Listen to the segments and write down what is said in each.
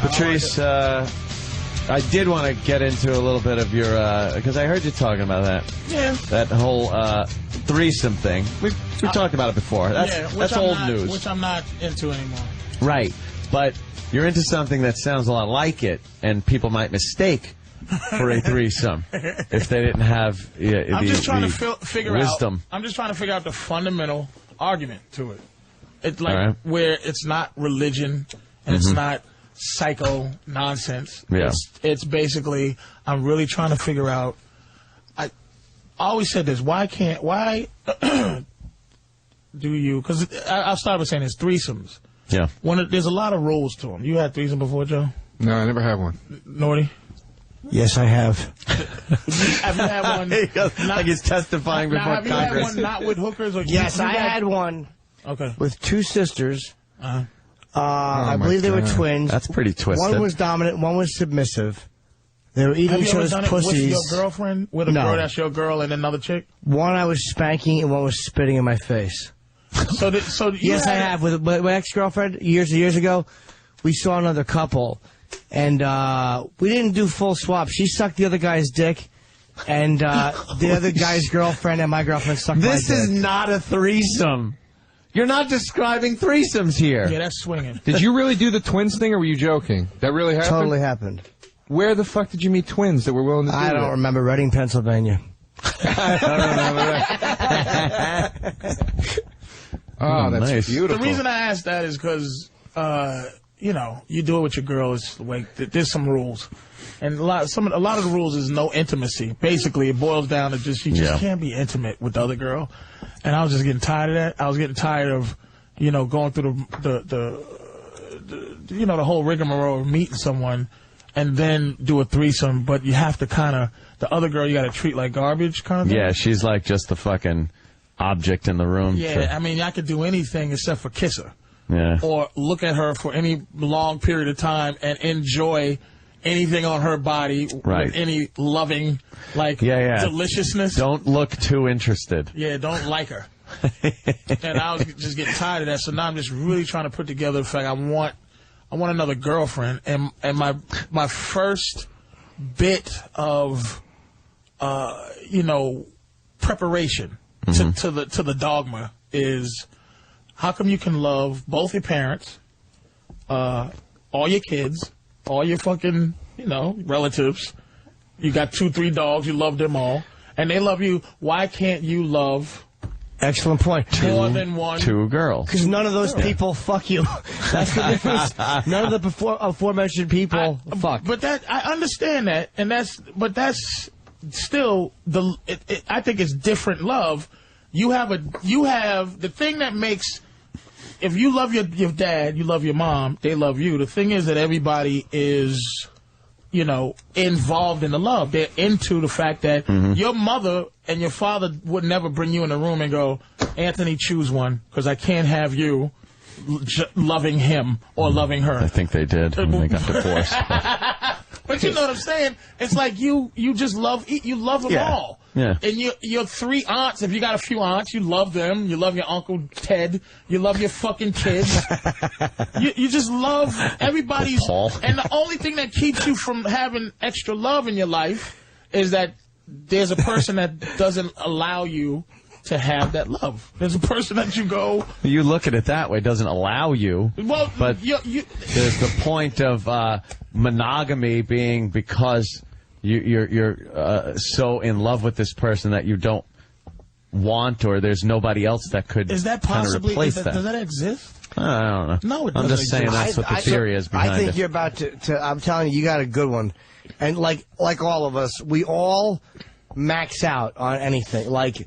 Patrice, I did want to get into a little bit of your, because I heard you talking about that. Yeah. That whole threesome thing. We talked about it before. That's old news. Which I'm not into anymore. Right. But you're into something that sounds a lot like it, and people might mistake for a threesome if they didn't have I'm just trying to figure wisdom. I'm just trying to figure out the fundamental argument to it. It's like where it's not religion and it's not psycho nonsense. Yeah. It's basically I'm really trying to figure out. I always said this. Why do you? Because I'll start by saying it's threesomes. Yeah. There's a lot of rules to them. You had threesome before, Joe? No, I never had one. Norty? Yes, I have. Have you had one? Like he's testifying before Congress. Congress. Have you had one not with hookers? Or yes, I had one. Okay. With two sisters. I believe they were twins. That's pretty twisted. One was dominant, one was submissive. They were eating each other's pussies. With your girlfriend? With a girl that's your girl and another chick? One I was spanking and one was spitting in my face. Yes, I have. With my ex-girlfriend, years ago, we saw another couple. And we didn't do full swap. She sucked the other guy's dick, and the other guy's girlfriend and my girlfriend sucked my dick. This is not a threesome. You're not describing threesomes here. Yeah, that's swinging. Did you really do the twins thing, or were you joking? That really happened? Totally happened. Where the fuck did you meet twins that were willing to do that? I don't remember. Reading, Pennsylvania. I don't remember that. Oh, that's nice. Beautiful. The reason I asked that is because, you know, you do it with your girl. It's like there's some rules, and a lot of the rules is no intimacy. Basically, it boils down to just you can't be intimate with the other girl. And I was just getting tired of that. I was getting tired of, you know, going through the you know, the whole rigmarole of meeting someone and then do a threesome. But you have to kind of, the other girl you got to treat like garbage kind of thing. Yeah, she's like just the fucking object in the room. Yeah, I mean, I could do anything except for kiss her. Yeah. Or look at her for any long period of time and enjoy anything on her body with any loving, like, deliciousness. Don't look too interested. Yeah, don't like her. And I was just getting tired of that, so now I'm just really trying to put together the fact I want another girlfriend, and my first bit of you know, preparation to the dogma is, how come you can love both your parents, all your kids, all your fucking, you know, relatives. You got 2, 3 dogs. You love them all. And they love you. Why can't you love... Excellent point. More than one. 2 girls. Because none of those people fuck you. That's the difference. None of the aforementioned people fuck. But I understand that. But that's still... I think it's different love. You have the thing that makes... If you love your dad, you love your mom, they love you. The thing is that everybody is, you know, involved in the love. They're into the fact that your mother and your father would never bring you in a room and go, Anthony, choose one, because I can't have you loving him or loving her. I think they did when they got divorced. But you know what I'm saying? It's like you just love them all. Yeah. And your 3 aunts, if you got a few aunts, you love them. You love your Uncle Ted. You love your fucking kids. you just love everybody's. Paul. And the only thing that keeps you from having extra love in your life is that there's a person that doesn't allow you to have that love. There's a person that you go... You look at it that way, doesn't allow you. Well, but there's the point of monogamy being because you're so in love with this person that you don't want, or there's nobody else that could kind of replace that. Does that exist? I don't know. No, it doesn't. I'm just saying that's what the theory is behind it. I think you're about to I'm telling you, you got a good one. And like all of us, we all max out on anything. Like...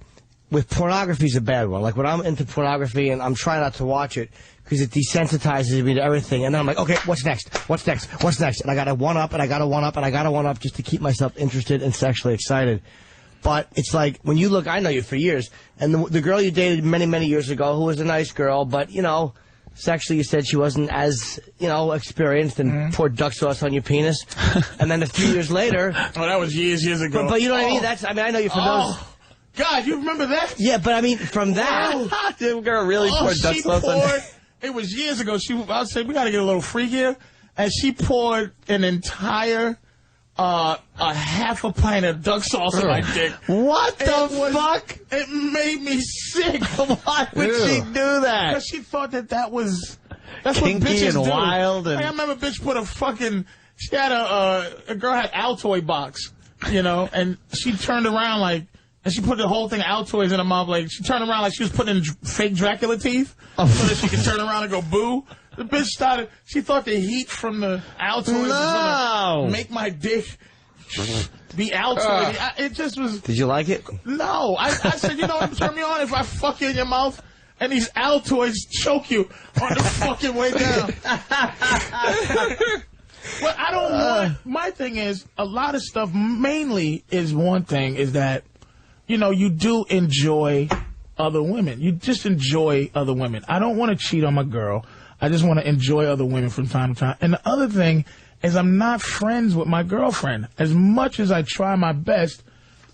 With pornography is a bad one. Like when I'm into pornography and I'm trying not to watch it because it desensitizes me to everything. And then I'm like, okay, what's next? What's next? What's next? And I got to one up and I got to one up and I got to one up just to keep myself interested and sexually excited. But it's like when you look, I know you for years, and the girl you dated many, many years ago who was a nice girl, but, you know, sexually you said she wasn't as, you know, experienced and poured duck sauce on your penis. And then a few years later. Oh, that was years ago. But you know what I mean? I know you from those. God, you remember that? Yeah, but I mean, from that... The girl really poured duck sauce on... It was years ago. I said, we got to get a little freakier. and she poured an entire a half a pint of duck sauce on my dick. What the fuck? It made me sick. Why would she do that? Because she thought that's kinky what bitches and do. wild. And... Like, I remember a bitch put she had a girl had Altoid box, you know, and she turned around and she put the whole thing of Altoids in her mouth, she turned around like she was putting in fake Dracula teeth so that she could turn around and go boo. The bitch she thought the heat from the Altoids was going to make my dick be Altoid. It just was... Did you like it? No. I said, you know what would turn me on if I fuck you in your mouth and these Altoids choke you on the fucking way down. But I don't want... My thing is, a lot of stuff mainly is one thing, is that, you know, you do enjoy other women. You just enjoy other women. I don't want to cheat on my girl. I just want to enjoy other women from time to time. And the other thing is I'm not friends with my girlfriend. As much as I try my best,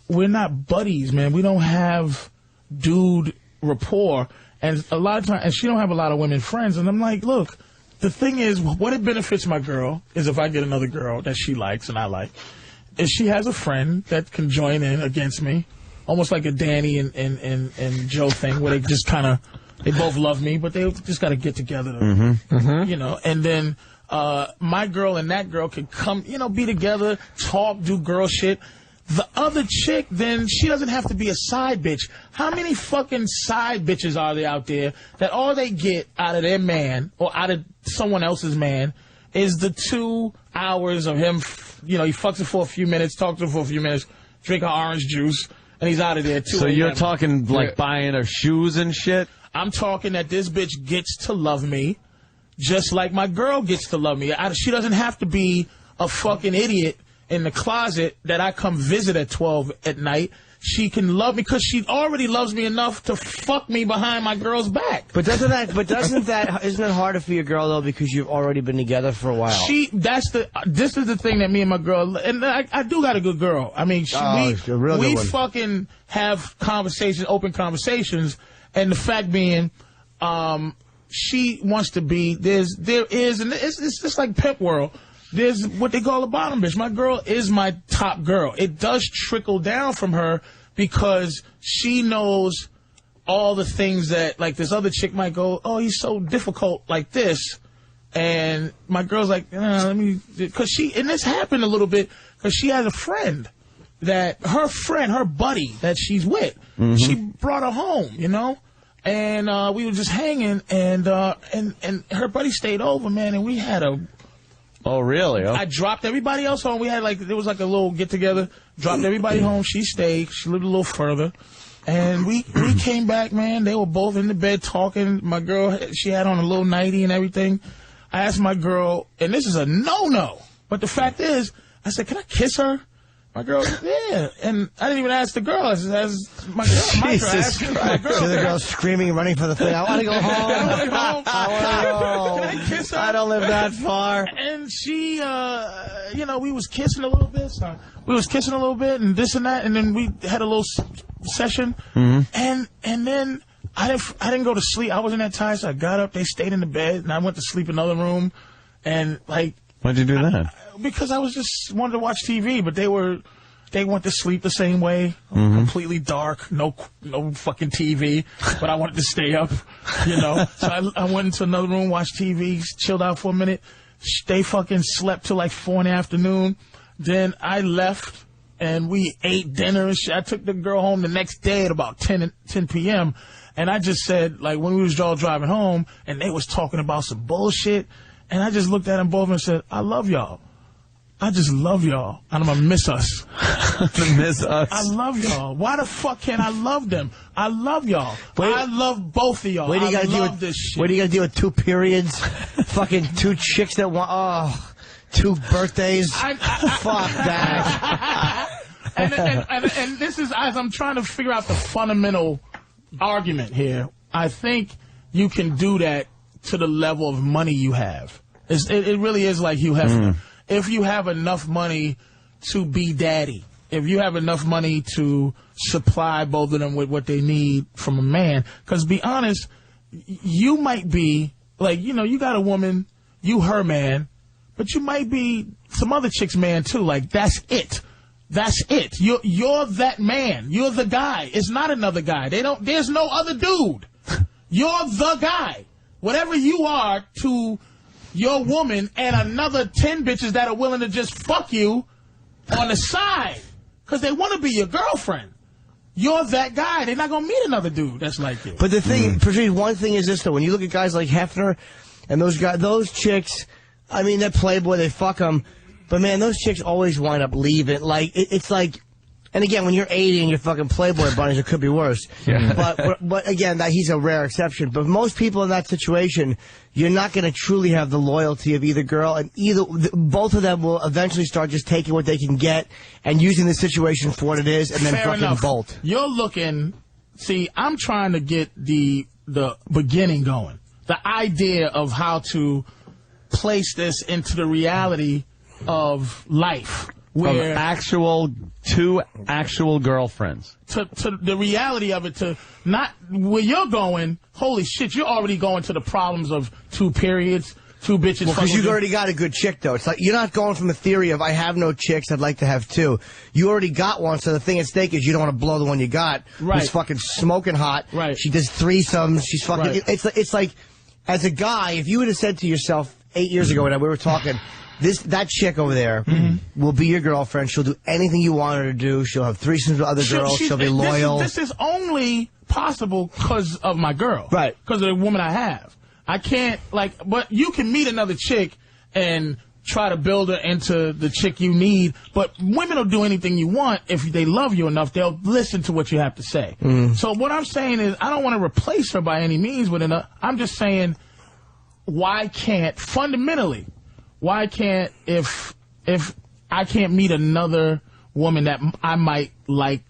we're not buddies, man. We don't have dude rapport. And a lot of times, and she don't have a lot of women friends. And I'm like, look, the thing is, what it benefits my girl is if I get another girl that she likes and I like, is she has a friend that can join in against me. Almost like a Danny and Joe thing where they just kind of... They both love me, but they just got to get together, you know. And then my girl and that girl could come, you know, be together, talk, do girl shit. The other chick, then she doesn't have to be a side bitch. How many fucking side bitches are there out there that all they get out of their man or out of someone else's man is the 2 hours of him, you know, he fucks her for a few minutes, talks to her for a few minutes, drink her orange juice, and he's out of there too. So you're talking like buying her shoes and shit? I'm talking that this bitch gets to love me just like my girl gets to love me. She doesn't have to be a fucking idiot in the closet that I come visit at 12 at night. She can love me because she already loves me enough to fuck me behind my girl's back. But isn't it harder for your girl though because you've already been together for a while? This is the thing that me and my girl, and I do got a good girl. I mean, we fucking have conversations, open conversations. And the fact being, she wants to be, there is, and it's just like Pimp World, there's what they call a bottom bitch. My girl is my top girl. It does trickle down from her because she knows all the things that, like, this other chick might go, oh, he's so difficult like this. And my girl's like, because and this happened a little bit, because she has a friend. Her buddy that she's with, she brought her home, you know, and we were just hanging, and her buddy stayed over, man, and we had a... Oh, really? Oh. I dropped everybody else home. We had there was like a little get-together, dropped everybody home, she stayed, she lived a little further, and we came back, man, they were both in the bed talking, my girl, she had on a little nightie and everything. I asked my girl, and this is a no-no, but the fact is, I said, can I kiss her? My girl, yeah, and I didn't even ask the girl. I asked my girl. Jesus Christ. So the girl's screaming, running for the thing. I want to go home. I want to go home. Can I kiss her? I don't live that far. And she, you know, we was kissing a little bit. So we was kissing a little bit and this and that, and then we had a little session. And then I didn't go to sleep. I wasn't that tired, so I got up. They stayed in the bed, and I went to sleep in another room. And like, why'd you do that? Because I was just wanted to watch TV, but they went to sleep the same way, completely dark, no fucking TV, but I wanted to stay up, you know. So I went into another room, watched TV, chilled out for a minute. They fucking slept till like 4 in the afternoon. Then I left and we ate dinner and shit. I took the girl home the next day at about 10 p.m. And I just said, like, when we was all driving home and they was talking about some bullshit, and I just looked at them both and said, I love y'all. I just love y'all, and I'm going to miss us. Miss us. I love y'all. Why the fuck can't I love them? I love y'all. I love both of y'all. I love this shit. What do you got to do with 2 periods? Fucking 2 chicks that want, 2 birthdays? Fuck that. and this is, as I'm trying to figure out the fundamental argument here, I think you can do that to the level of money you have. It really is like Hugh Hefner. If you have enough money to be daddy, if you have enough money to supply both of them with what they need from a man, because be honest, you might be, like, you know, you got a woman, you her man, but you might be some other chick's man too. Like, that's it. That's it. You're that man. You're the guy. It's not another guy. There's no other dude. You're the guy. Whatever you are to your woman and another 10 bitches that are willing to just fuck you on the side because they want to be your girlfriend. You're that guy. They're not going to meet another dude that's like you. But the thing, Patrice, one thing is this, though. When you look at guys like Hefner and those chicks, I mean, they're Playboy, they fuck them. But, man, those chicks always wind up leaving. Like, it's like, and again, when you're 80 and you're fucking Playboy bunnies, it could be worse. Yeah. But again, he's a rare exception. But most people in that situation, you're not going to truly have the loyalty of either girl, and both of them will eventually start just taking what they can get and using the situation for what it is, and then fucking bolt. You're looking. See, I'm trying to get the beginning going, the idea of how to place this into the reality of life. Where two actual girlfriends. To the reality of it, to not where you're going, holy shit, you're already going to the problems of 2 periods, 2 bitches. Well, because you've already got a good chick, though. It's like, you're not going from the theory of, I have no chicks, I'd like to have 2. You already got one, so the thing at stake is you don't want to blow the one you got. Right. Who's fucking smoking hot. Right. She does threesomes, she's fucking, right. It's like, as a guy, if you would have said to yourself 8 years ago when we were talking, that chick over there will be your girlfriend. She'll do anything you want her to do. She'll have threesomes with other girls. She'll be loyal. This is only possible because of my girl. Right. Because of the woman I have. I can't, but you can meet another chick and try to build her into the chick you need. But women will do anything you want. If they love you enough, they'll listen to what you have to say. So what I'm saying is, I don't want to replace her by any means with another. I'm just saying, fundamentally, why can't, if I can't meet another woman that I might like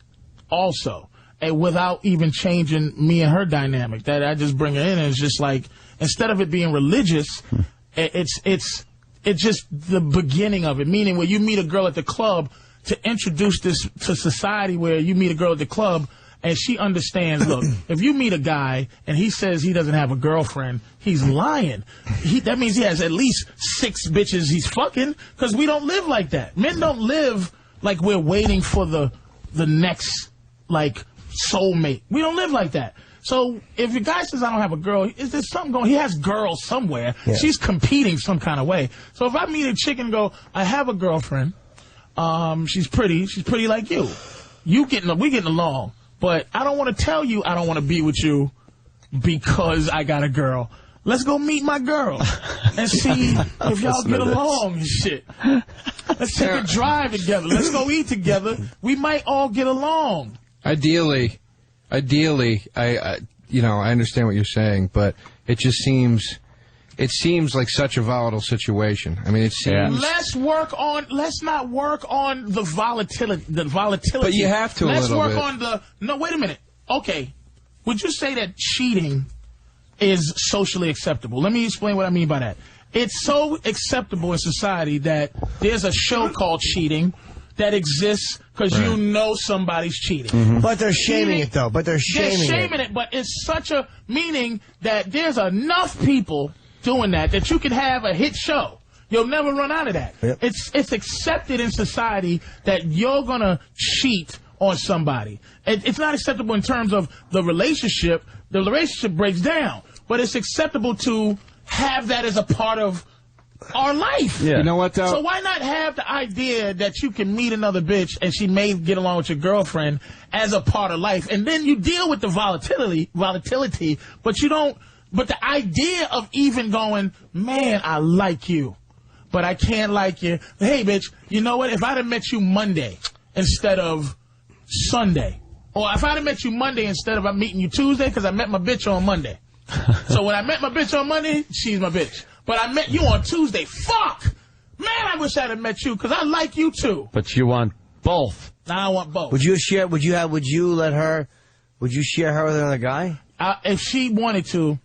also, and without even changing me and her dynamic, that I just bring her in and it's just like, instead of it being religious, it's just the beginning of it, meaning where you meet a girl at the club, to introduce this to society where you meet a girl at the club and she understands, look, if you meet a guy and he says he doesn't have a girlfriend, he's lying. That means he has at least 6 bitches he's fucking, because we don't live like that. Men don't live like we're waiting for the next, soulmate. We don't live like that. So if a guy says I don't have a girl, is there something going? He has girls somewhere. Yeah. She's competing some kind of way. So if I meet a chick and go, I have a girlfriend, she's pretty like you. We getting along. But I don't want to tell you I don't want to be with you because I got a girl. Let's go meet my girl and see if y'all get along and shit. Let's take a drive together. Let's go eat together. We might all get along. Ideally, I understand what you're saying, but it just seems like such a volatile situation. I mean, it seems. Let's not work on the volatility. But you have to. Let's work on no, wait a minute. Okay. Would you say that cheating is socially acceptable? Let me explain what I mean by that. It's so acceptable in society that there's a show called Cheating that exists because you know somebody's cheating. But they're shaming it, though. They're shaming it. But it's such a meaning that there's enough people doing that you can have a hit show. You'll never run out of that. Yep. It's accepted in society that you're going to cheat on somebody. It's not acceptable in terms of the relationship. The relationship breaks down. But it's acceptable to have that as a part of our life. Yeah. You know what, though? So why not have the idea that you can meet another bitch and she may get along with your girlfriend as a part of life, and then you deal with the volatility, but you don't. But the idea of even going, man, I like you, but I can't like you. Hey, bitch, you know what? If I'd have met you Monday instead of Sunday, or if I'd have met you Monday instead of I'm meeting you Tuesday, because I met my bitch on Monday. So when I met my bitch on Monday, she's my bitch. But I met you on Tuesday. Fuck! Man, I wish I'd have met you, because I like you too. But you want both. I want both. Would you share her with another guy? If she wanted to.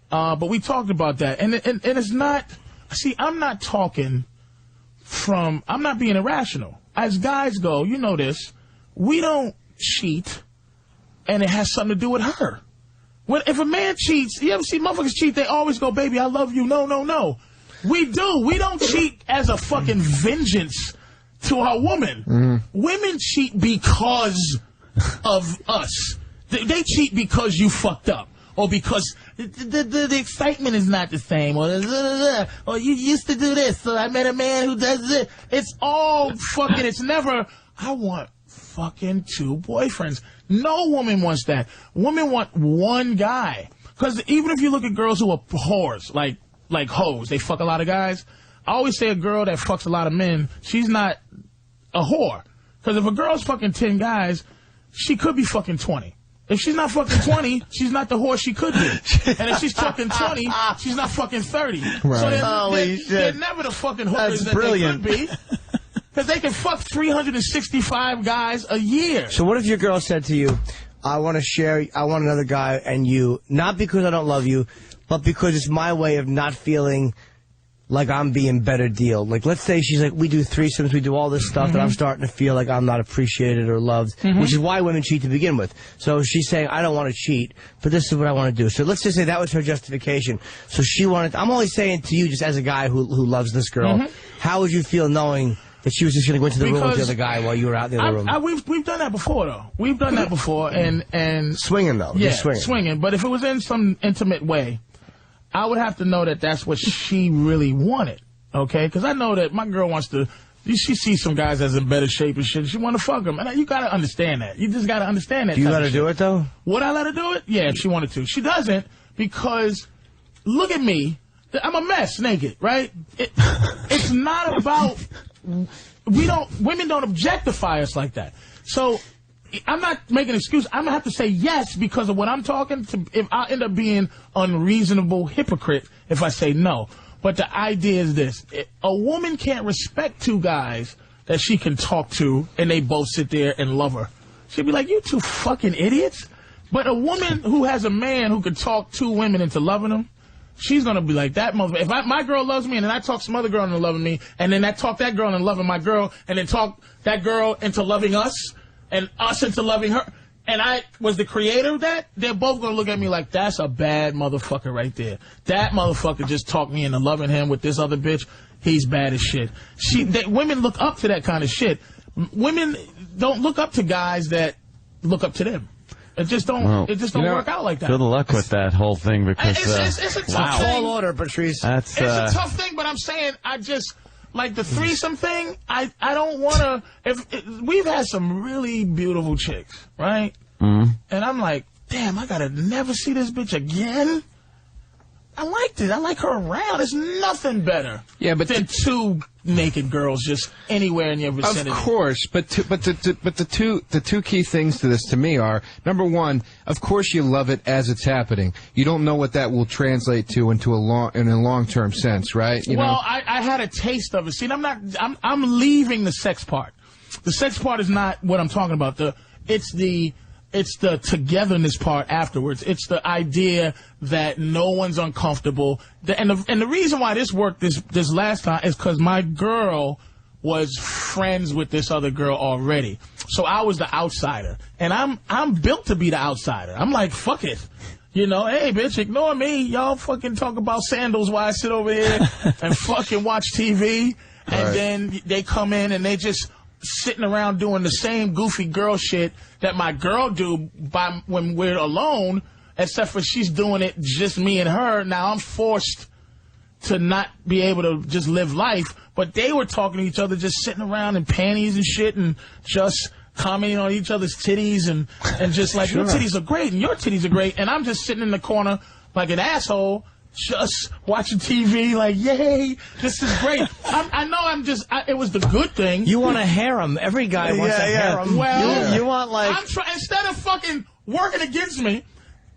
But we talked about that. And it's not, see, I'm not being irrational. As guys go, you know this, we don't cheat, and it has something to do with her. If a man cheats, you ever see motherfuckers cheat, they always go, baby, I love you. No. We do. We don't cheat as a fucking vengeance to our woman. Women cheat because of us. They cheat because you fucked up. Or because the excitement is not the same. Or you used to do this, so I met a man who does this. It's all fucking, it's never, I want fucking 2 boyfriends. No woman wants that. Women want one guy. Because even if you look at girls who are whores, like hoes, they fuck a lot of guys. I always say a girl that fucks a lot of men, she's not a whore. Because if a girl's fucking 10 guys, she could be fucking 20. If she's not fucking 20, she's not the whore she could be. And if she's fucking 20, she's not fucking 30. Right. So they're never the fucking hookers that brilliant. they could be. Because they can fuck 365 guys a year. So what if your girl said to you, I want another guy and you, not because I don't love you, but because it's my way of not feeling like I'm being better deal. Like, let's say she's like, we do threesomes, we do all this stuff, and I'm starting to feel like I'm not appreciated or loved, which is why women cheat to begin with. So she's saying, I don't want to cheat, but this is what I want to do. So let's just say that was her justification. So she wanted, I'm only saying to you, just as a guy who loves this girl, how would you feel knowing that she was just going to go into the room with the other guy while you were out in the other room? We've done that before, though. We've done that before, and swinging, though. Yeah, swinging. swinging. But if it was in some intimate way, I would have to know that that's what she really wanted, okay? Because I know that my girl wants to, she sees some guys that's in better shape and shit, she want to fuck them. And you got to understand that. You just got to understand that. Do you let her do it, though? Would I let her do it? Yeah, if she wanted to. She doesn't, because look at me. I'm a mess naked, right? It's not about, women don't objectify us like that. So I'm not making an excuse. I'm going to have to say yes because of what I'm talking to. If I end up being unreasonable hypocrite if I say no. But the idea is this. A woman can't respect 2 guys that she can talk to and they both sit there and love her. She'd be like, you 2 fucking idiots. But a woman who has a man who could talk 2 women into loving them, she's going to be like, that motherfucker. If my girl loves me and then I talk some other girl into loving me and then I talk that girl into loving my girl and then talk that girl into loving us, and us into loving her, and I was the creator of that, they're both going to look at me like, that's a bad motherfucker right there. That motherfucker just talked me into loving him with this other bitch. He's bad as shit. Women look up to that kind of shit. Women don't look up to guys that look up to them. It just don't work out like that. Good luck with that whole thing because it's a tough thing. Tall order, Patrice. It's a tough thing, but I'm saying like the threesome thing, I don't want to. We've had some really beautiful chicks, right? And I'm like, damn, I gotta never see this bitch again. I liked it. I like her around. There's nothing better than 2 naked girls just anywhere in your vicinity. Of course, but the two key things to this to me are, number one, of course you love it as it's happening. You don't know what that will translate to in a long-term sense, right? I had a taste of it. See, I'm leaving the sex part. The sex part is not what I'm talking about. It's the togetherness part afterwards. It's the idea that no one's uncomfortable. And the reason why this worked this last time is because my girl was friends with this other girl already. So I was the outsider. And I'm built to be the outsider. I'm like, fuck it. You know, hey, bitch, ignore me. Y'all fucking talk about sandals while I sit over here and fucking watch TV. And then they come in and they just sitting around doing the same goofy girl shit that my girl do when we're alone, except for she's doing it just me and her. Now I'm forced to not be able to just live life, but they were talking to each other, just sitting around in panties and shit and just commenting on each other's titties and just like, your titties are great and your titties are great, and I'm just sitting in the corner like an asshole just watching TV like, yay, this is great. I know it was the good thing. You want a harem. Every guy wants a harem. Well, you want like... instead of fucking working against me,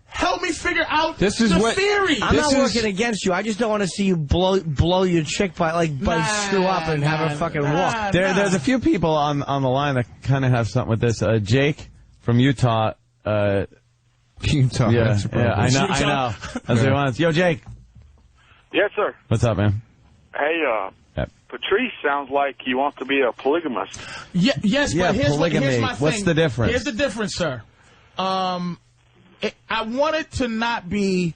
help me figure out the theory. I'm not working against you. I just don't want to see you blow your chick by screw up and have her fucking walk. There's a few people on the line that kind of have something with this. Jake from Utah. Utah. Yeah, I know. That's what he wants. Yo, Jake. Yes, sir. What's up, man? Hey, Patrice sounds like he wants to be a polygamist. Yes, but here's my thing. What's the difference? Here's the difference, sir. I want it to not be,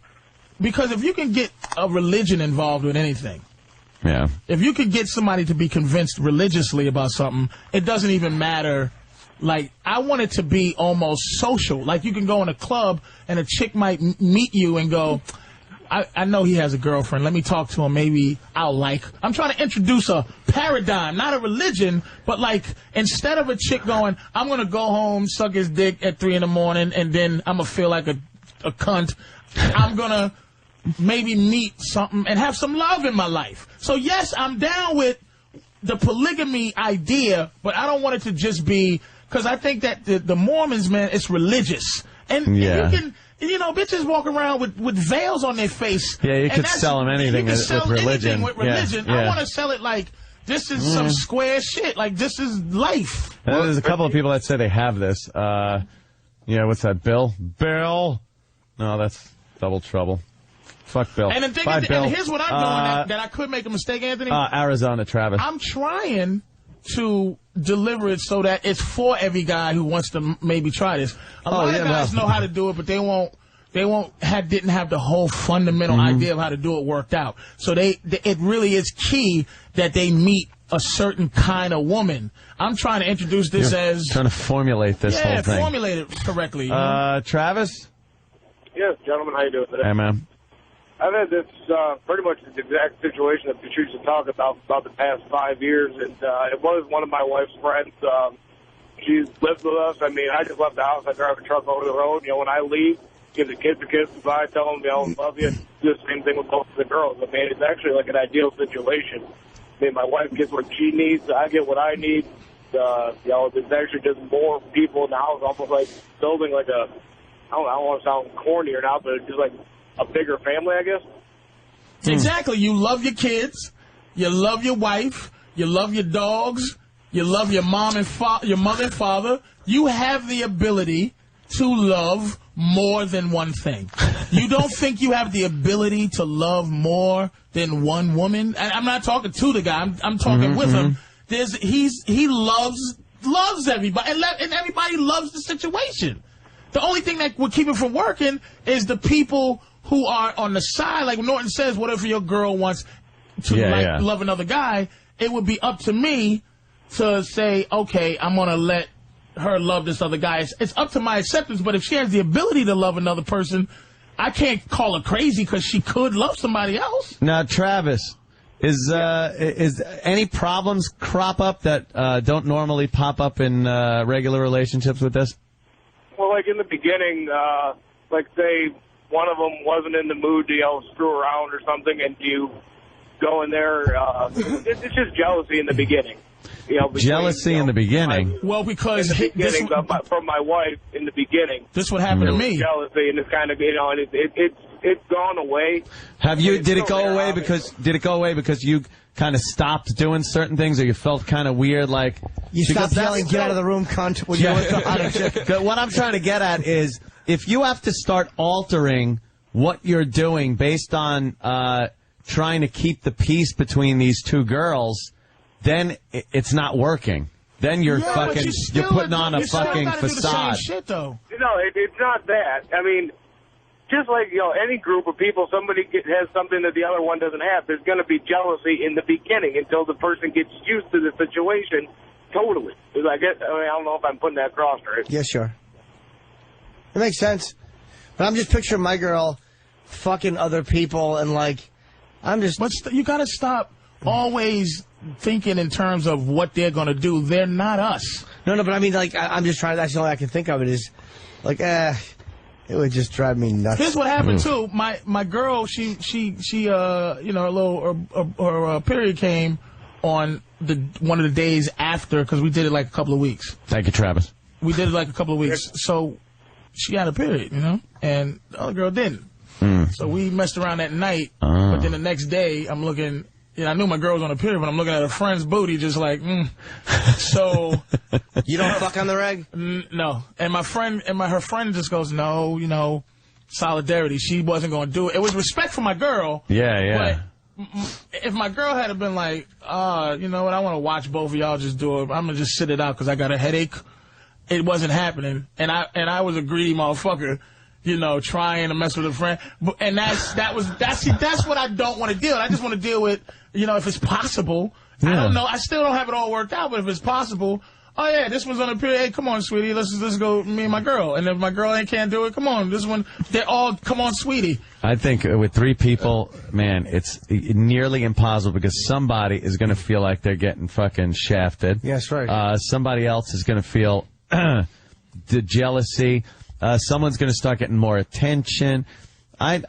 because if you can get a religion involved with anything, Yeah. If you could get somebody to be convinced religiously about something, it doesn't even matter. Like, I want it to be almost social. Like, you can go in a club and a chick might meet you and go, I know he has a girlfriend. Let me talk to him. Maybe I'll like. I'm trying to introduce a paradigm, not a religion, but like instead of a chick going, I'm going to go home, suck his dick at 3 in the morning, and then I'm going to feel like a cunt. I'm going to maybe meet something and have some love in my life. So, yes, I'm down with the polygamy idea, but I don't want it to just be, because I think that the Mormons, man, it's religious. And you can... You know, bitches walk around with veils on their face. Yeah, you could sell them anything with religion. Yeah. I want to sell it like this is some square shit. Like, this is life. There's a couple of people that say they have this. What's that, Bill? Bill? No, that's Double Trouble. Fuck Bill. And the thing Bye, is, Bill. And here's what I'm doing that I could make a mistake, Anthony. Arizona, Travis. I'm trying to deliver it so that it's for every guy who wants to maybe try this. A lot of guys know how to do it, but they didn't have the whole fundamental idea of how to do it worked out. So it really is key that they meet a certain kind of woman. I'm trying to introduce this trying to formulate this whole thing. Yeah, formulate it correctly. You know? Travis? Yes, gentlemen, how you doing today? Hey, man. I've had this pretty much the exact situation that Patrice was talking about the past 5 years, and it was one of my wife's friends. She's lived with us. I mean, I just left the house. I drive a truck over the road. You know, when I leave, give the kids a kiss goodbye, tell them, love you. Do the same thing with both of the girls. I mean, it's actually like an ideal situation. I mean, my wife gets what she needs. I get what I need. There's actually just more people in the house, almost like building like I don't want to sound corny or not, but it's just like a bigger family, I guess. Exactly. You love your kids. You love your wife. You love your dogs. You love your mom and your mother and father. You have the ability to love more than one thing. You don't think you have the ability to love more than one woman? And I'm not talking to the guy. I'm talking with him. He loves everybody, and everybody loves the situation. The only thing that would keep it from working is the people who are on the side. Like Norton says, what if your girl wants to love another guy? It would be up to me to say, okay, I'm going to let her love this other guy. It's up to my acceptance, but if she has the ability to love another person, I can't call her crazy because she could love somebody else. Now, Travis, is any problems crop up that don't normally pop up in regular relationships with this? Well, like in the beginning, like say one of them wasn't in the mood to screw around or something, and you go in there, it's just jealousy in the beginning. Jealousy in the beginning? Well, because from my wife in the beginning. This would happen to me. Jealousy, and it's kind of, it's gone away. Did it go away because you kind of stopped doing certain things, or you felt kind of weird, like you stopped yelling, "Get out of the room, cunt"? When you went to what I'm trying to get at is, if you have to start altering what you're doing based on trying to keep the peace between these two girls, then it's not working. Then you're you're putting on a fucking facade. Do the same shit, though. No, it's not that. I mean, just like, any group of people, somebody has something that the other one doesn't have. There's going to be jealousy in the beginning until the person gets used to the situation totally. I don't know if I'm putting that across right. Yeah, sure. It makes sense. But I'm just picturing my girl fucking other people and, you got to stop always thinking in terms of what they're going to do. They're not us. No, but I mean, I'm just trying, that's the only way I can think of it is, it would just drive me nuts. Here's what happened too. My girl, she her period came on one of the days after, because we did it like a couple of weeks. Thank you, Travis. We did it like a couple of weeks. So she had a period, and the other girl didn't. So we messed around that night, but then the next day I'm looking. I knew my girl was on a period, but I'm looking at her friend's booty, just like, So. You don't fuck on the reg? No. And her friend just goes, no, solidarity. She wasn't going to do it. It was respect for my girl. Yeah. But if my girl had been like, you know what, I want to watch both of y'all just do it. I'm going to just sit it out because I got a headache. It wasn't happening. And I was a greedy motherfucker. trying to mess with a friend. And that's what I don't want to deal with. I just want to deal with, if it's possible. Yeah. I don't know. I still don't have it all worked out, but if it's possible, oh yeah, this one's on a period. Hey, come on, sweetie, let's go, me and my girl. And if my girl can't do it, come on, this one, they're all, come on, sweetie. I think with 3 people, man, it's nearly impossible because somebody is going to feel like they're getting fucking shafted. Yes, right. Somebody else is going to feel the jealousy. Someone's going to start getting more attention. How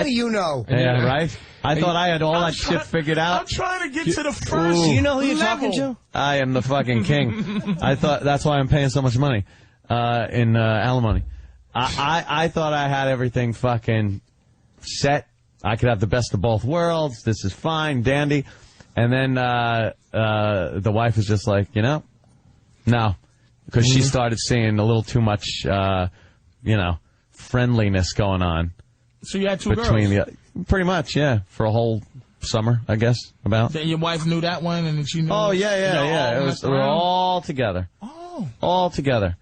do you know? Yeah, right? I thought I had all that shit figured out. I'm trying to get to the first. Do you know who you're level. talking to? I am the fucking king. I thought that's why I'm paying so much money in alimony. I thought I had everything fucking set. I could have the best of both worlds. This is fine, dandy. And then the wife was just like, no. Because she started seeing a little too much, friendliness going on. So you had 2 between girls? Pretty much, yeah. For a whole summer, I guess, about. Then your wife knew that one, and she knew. Oh, yeah. We were all together. Oh. All together.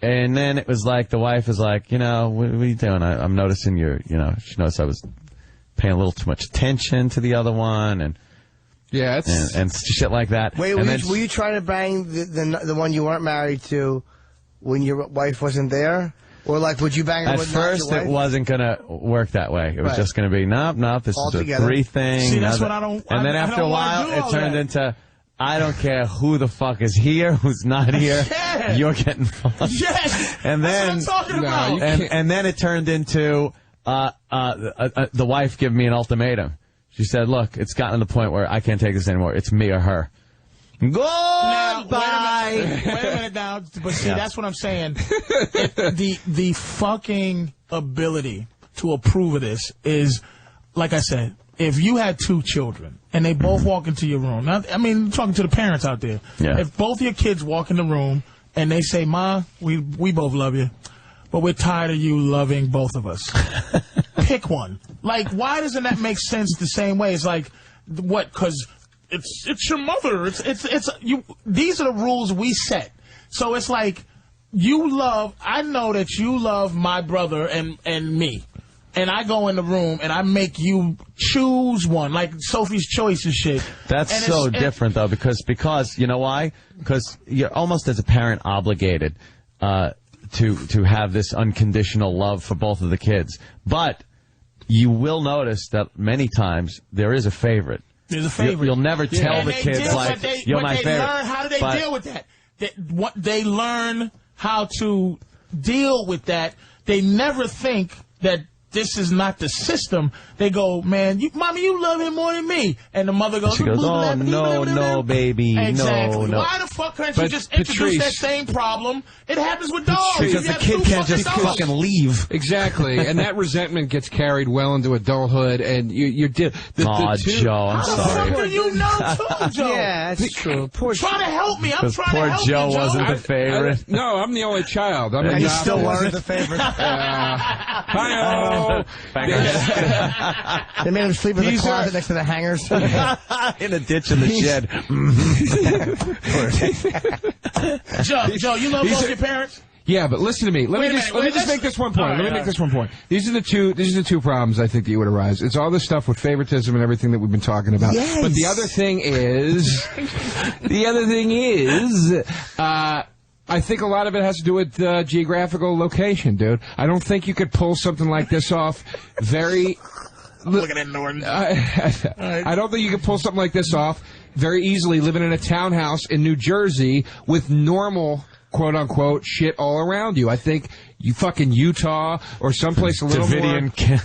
And then it was like, the wife was like, what are you doing? I'm noticing she noticed I was paying a little too much attention to the other one, and shit like that. Wait, were you trying to bang the one you weren't married to when your wife wasn't there? Or, would you bang her At with first, it wasn't going to work that way. It was just going to be, nope, this all is together. a 3 thing. See, that's what I don't... And then after a while, it turned into, I don't care who the fuck is here, who's not here. Yeah. You're getting fucked. Yes! And then, that's what I'm talking about. And then it turned into the wife giving me an ultimatum. She said, look, it's gotten to the point where I can't take this anymore. It's me or her. Goodbye. Wait a minute now. But see, that's what I'm saying. The fucking ability to approve of this is, like I said, if you had 2 children and they both walk into your room, now, I mean, talking to the parents out there, if both your kids walk in the room and they say, Ma, we both love you, but we're tired of you loving both of us. Pick one. Why doesn't that make sense the same way? It's like, what, because... It's your mother. It's you. These are the rules we set. So it's like I know that you love my brother and me. And I go in the room and I make you choose one, like Sophie's Choice and shit. That's so different though, because you know why? Because you're almost as a parent obligated to have this unconditional love for both of the kids. But you will notice that many times there is a favorite. There's a favorite. You'll never tell the kids you're my favorite. How do they deal with that? They learn how to deal with that. They never think that this is not the system. They go, man, Mommy, you love him more than me. And the mother goes, she goes, oh, no, baby. Exactly. No. Why the fuck can't you just introduce that same problem? It happens with dogs. Because the kid can't just fucking leave. Exactly. And that resentment gets carried well into adulthood, and Joe, I'm sorry. How you know too, Joe? Yeah, that's true. Try to help me. I'm trying to help you, Joe wasn't the favorite. No, I'm the only child. And you still wasn't the favorite. Hi-oh. They made him sleep in the closet next to the hangers. In a ditch in the shed. Joe, you love both your parents? Yeah, but listen to me. Let me just make this one point. Let me make this one point. These are the two problems I think that you would arise. It's all this stuff with favoritism and everything that we've been talking about. Yes. But the other thing is, I think a lot of it has to do with geographical location, dude. I don't think you could pull something like this off very... I'm looking at Norton. I don't think you could pull something like this off very easily living in a townhouse in New Jersey with normal, quote-unquote, shit all around you. I think you fucking Utah or someplace a little Davidian camp.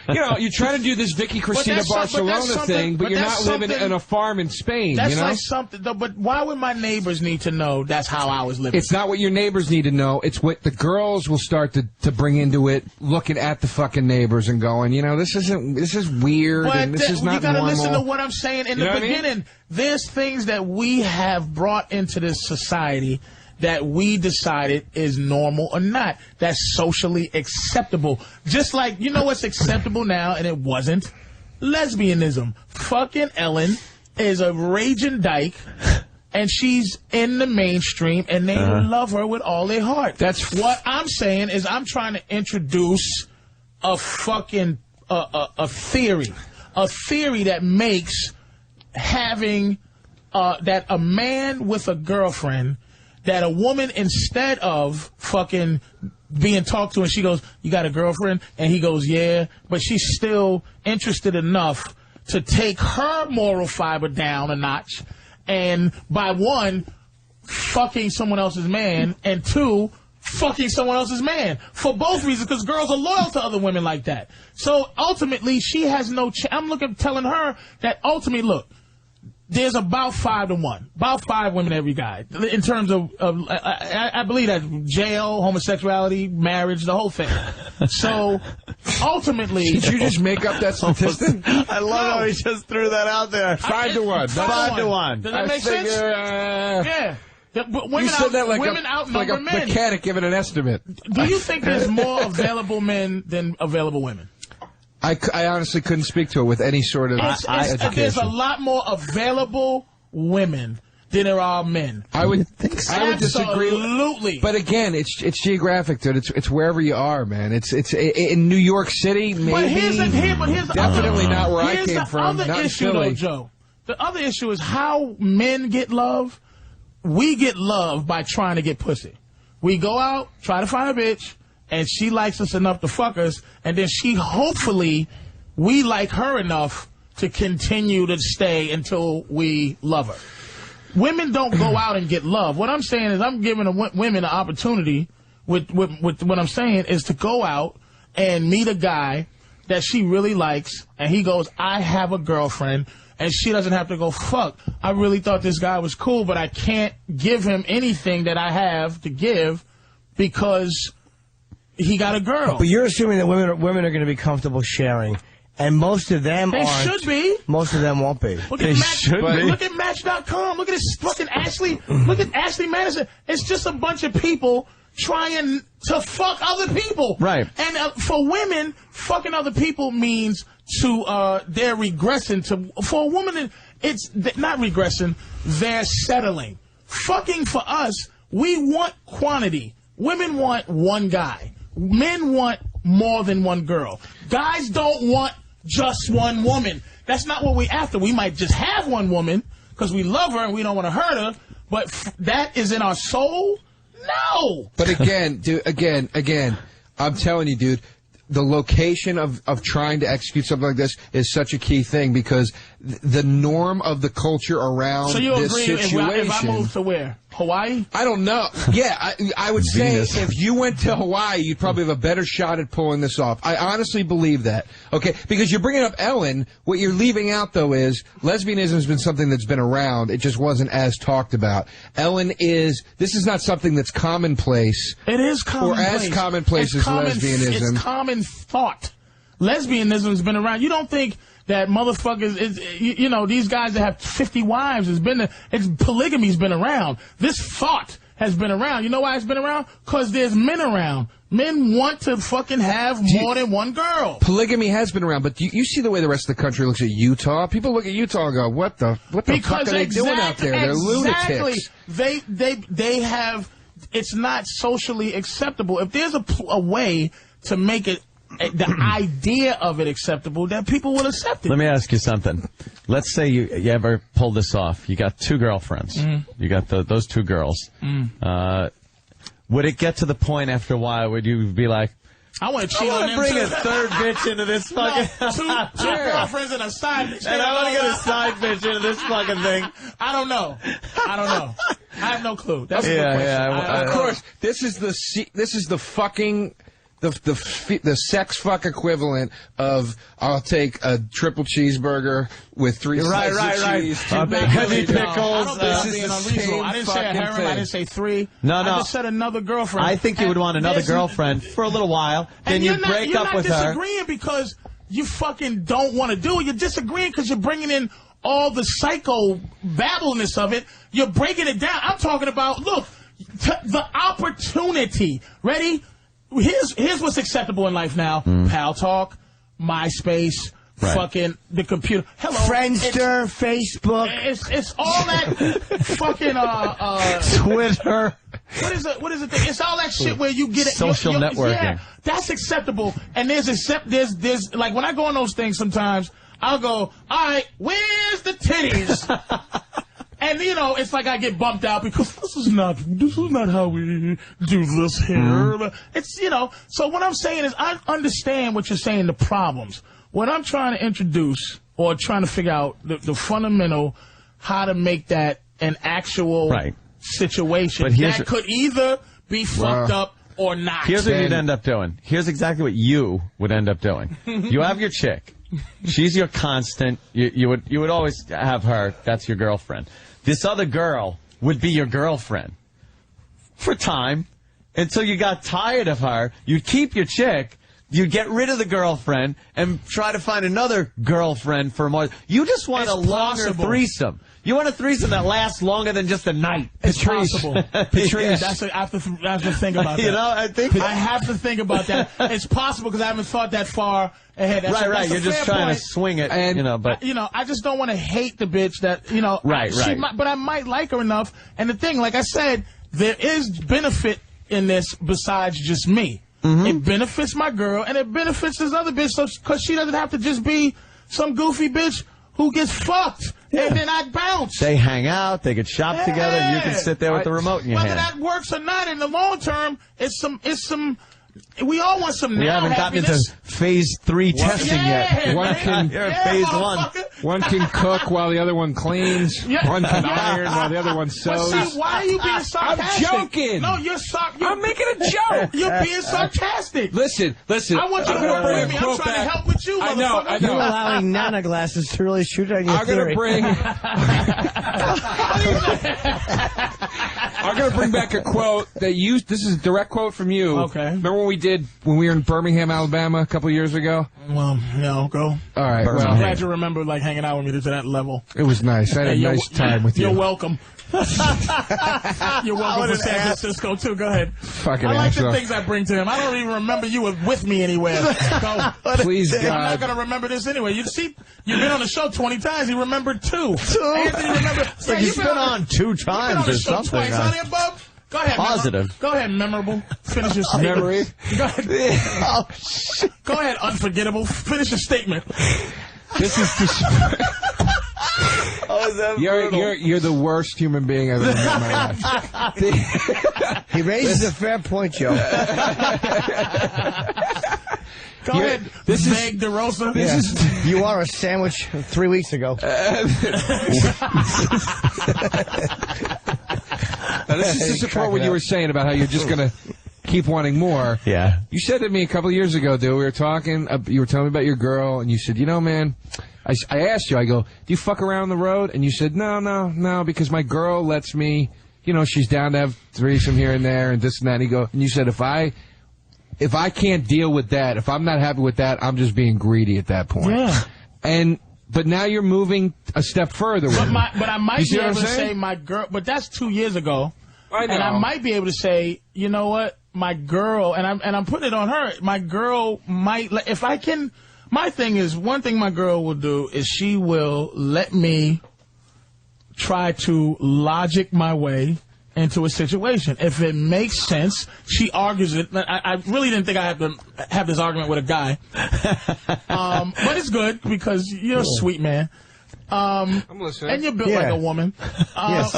You know, you're trying to do this Vicky Cristina Barcelona thing, but you're not living in a farm in Spain. That's like something. But why would my neighbors need to know that's how I was living? It's not what your neighbors need to know. It's what the girls will start to bring into it, looking at the fucking neighbors and going, this is weird, and this is not normal. You gotta listen to what I'm saying in the beginning. There's things that we have brought into this society that we decided is normal or not. That's socially acceptable. Just like, you know what's acceptable now, and it wasn't? Lesbianism. Fucking Ellen is a raging dyke, and she's in the mainstream, and they love her with all their heart. That's what I'm saying is I'm trying to introduce a fucking a theory that makes having that a man with a girlfriend, that a woman, instead of fucking being talked to and she goes, "You got a girlfriend?" and he goes, "Yeah," but she's still interested enough to take her moral fiber down a notch, and by one, fucking someone else's man, and two, fucking someone else's man, for both reasons, because girls are loyal to other women like that. So ultimately, she has no I'm telling her that ultimately, look, there's about 5 to 1. About 5 women every guy. In terms of I believe that jail, homosexuality, marriage, the whole thing. So, ultimately... Did you just make up that statistic? I love how he just threw that out there. 5 to 1. 5 to 1. Does that make sense? Yeah. But women you said that like women outnumber a men. mechanic giving an estimate. Do you think there's more available men than available women? I honestly couldn't speak to it with any sort of education. There's a lot more available women than there are men. I would disagree. Absolutely. But again, it's geographic, dude. It's wherever you are, man. It's in New York City, maybe. But here's definitely not where I came from. Here's the not other in issue, Philly. though, Joe. The other issue is how men get love. We get love by trying to get pussy. We go out, try to find a bitch, and she likes us enough to fuck us, and then we like her enough to continue to stay until we love her. Women don't go out and get love. What I'm saying is I'm giving women an opportunity with what I'm saying is to go out and meet a guy that she really likes, and he goes, "I have a girlfriend," and she doesn't have to go, "Fuck, I really thought this guy was cool, but I can't give him anything that I have to give because he got a girl." But you're assuming that women are going to be comfortable sharing, and most of them They aren't. should be. Most of them won't be. Look at Match.com. Look at this fucking Ashley. Look at Ashley Madison. It's just a bunch of people trying to fuck other people. Right. And for women, fucking other people means they're regressing. For a woman, it's not regressing. They're settling. Fucking for us, we want quantity. Women want one guy. Men want more than one girl. Guys don't want just one woman. That's not what we after. We might just have one woman because we love her and we don't want to hurt her, but that is in our soul? No. But again, dude, again, I'm telling you, dude, the location of trying to execute something like this is such a key thing because the norm of the culture around this situation. If I move to where? Hawaii? I don't know. Yeah, I would say if you went to Hawaii, you'd probably have a better shot at pulling this off. I honestly believe that. Okay, because you're bringing up Ellen. What you're leaving out, though, is lesbianism has been something that's been around. It just wasn't as talked about. This is not something that's commonplace. It is commonplace. Or as commonplace as lesbianism. It's common thought. Lesbianism has been around. You don't think that motherfuckers these guys that have 50 wives polygamy's been around. This thought has been around. You know why it's been around? Because there's men around. Men want to fucking have more than one girl. Polygamy has been around, but you see the way the rest of the country looks at Utah? People look at Utah and go, what the fuck are they doing out there? They're lunatics. They have, it's not socially acceptable. If there's a way to make it, the idea of it acceptable, that people will accept it. Let me ask you something. Let's say you ever pull this off. You got 2 girlfriends. You got those 2 girls. Would it get to the point after a while where you be like, I want to cheat on them bring too. a third bitch into this fucking... two girlfriends and a side bitch. And I want to get a side bitch into this fucking thing. I don't know. I have no clue. That's a good question. Of course, this is the fucking... The sex fuck equivalent of I'll take a triple cheeseburger with 3 slices of cheese, 2 heavy pickles. This is unreasonable. I didn't say a harem. I didn't say 3. No. I just said another girlfriend. I think you would want another girlfriend for a little while. Then you break up with her. You're not disagreeing because you fucking don't want to do it. You're disagreeing because you're bringing in all the psycho babbleness of it. You're breaking it down. I'm talking about, look, the opportunity. Ready? Here's what's acceptable in life now. Pal Talk, MySpace, Right. fucking the computer. Hello, Friendster, Facebook. It's all that fucking Twitter. What is it? It's all that shit where you get it. Social networking. Yeah, that's acceptable. And there's like when I go on those things sometimes, I'll go, all right, where's the titties? And, you know, it's like I get bumped out because this is not how we do this here. It's, you know, so what I'm saying is I understand what you're saying, the problems. What I'm trying to introduce or trying to figure out the fundamental how to make that an actual situation that could either be fucked up or not. Here's what you'd end up doing. Here's exactly what you would end up doing. You have your chick. She's your constant. You would always have her. That's your girlfriend. This other girl would be your girlfriend for time until you got tired of her. You'd keep your chick. You'd get rid of the girlfriend and try to find another girlfriend for more. You just want a longer threesome. You want a threesome that lasts longer than just a night. It's possible. Patrice, I have to think about that. You know, I have to think about that. It's possible because I haven't thought that far ahead. That's You're just trying to swing it, and, you know. But I just don't want to hate the bitch that, you know. Right. But I might like her enough. And the thing, like I said, there is benefit in this besides just me. It benefits my girl, and it benefits this other bitch, because she doesn't have to just be some goofy bitch who gets fucked, and then I bounce. They hang out, they get shop together, and you can sit there with the remote in your hand. Whether that works or not, in the long term, it's some. We all want some. We haven't gotten into phase 3 testing yet. You're in phase 1. One can cook while the other one cleans. One can iron while the other one sews. But see, why are you being sarcastic? I'm joking. No, I'm making a joke. You're being sarcastic. Listen. I want you to go with me. I'm trying to help with you, I know. You're allowing Nana glasses to really shoot on your I'm gonna bring back a quote that this is a direct quote from you. Okay. Remember when we were in Birmingham, Alabama a couple of years ago? Well, go. All right. Well, I'm glad you remember hanging out with me to that level. It was nice. I had a nice time with you. You're welcome. You're welcome to San Francisco, too. Go ahead. Fucking I like asshole. the things I bring to him. I don't even remember you were with me anywhere. Go. Please, God. I'm not going to remember this anyway. You see, you've been on the show 20 times. He remembered 2. Anthony remembered. It's like he's been on 2 times or something. Twice, honey, above. Go ahead. Positive. Go ahead, memorable. Finish your statement. Memory. Go ahead. Go ahead, unforgettable. Finish your statement. This is you're the worst human being I've ever met in my life. He raises a fair point, Joe. Go ahead, Meg DeRosa. You are a sandwich 3 weeks ago. Now, this is to support what you were saying about how you're just going to keep wanting more. Yeah. You said to me a couple of years ago, dude, we were talking, you were telling me about your girl, and you said, you know, man, I asked you, I go, do you fuck around on the road? And you said, no, because my girl lets me, you know, she's down to have threesome here and there and this and that. And you said, if I can't deal with that, if I'm not happy with that, I'm just being greedy at that point. Yeah. But now you're moving a step further. But I might be able to say my girl, but that's 2 years ago. I know. And I might be able to say, you know what, my girl, and I'm putting it on her. My girl might, if I can. My thing is, one thing my girl will do is she will let me try to logic my way into a situation. If it makes sense, she argues it. I really didn't think I had to have this argument with a guy. But it's good because you're a sweet man. I'm listening. And you're built like a woman. Yes.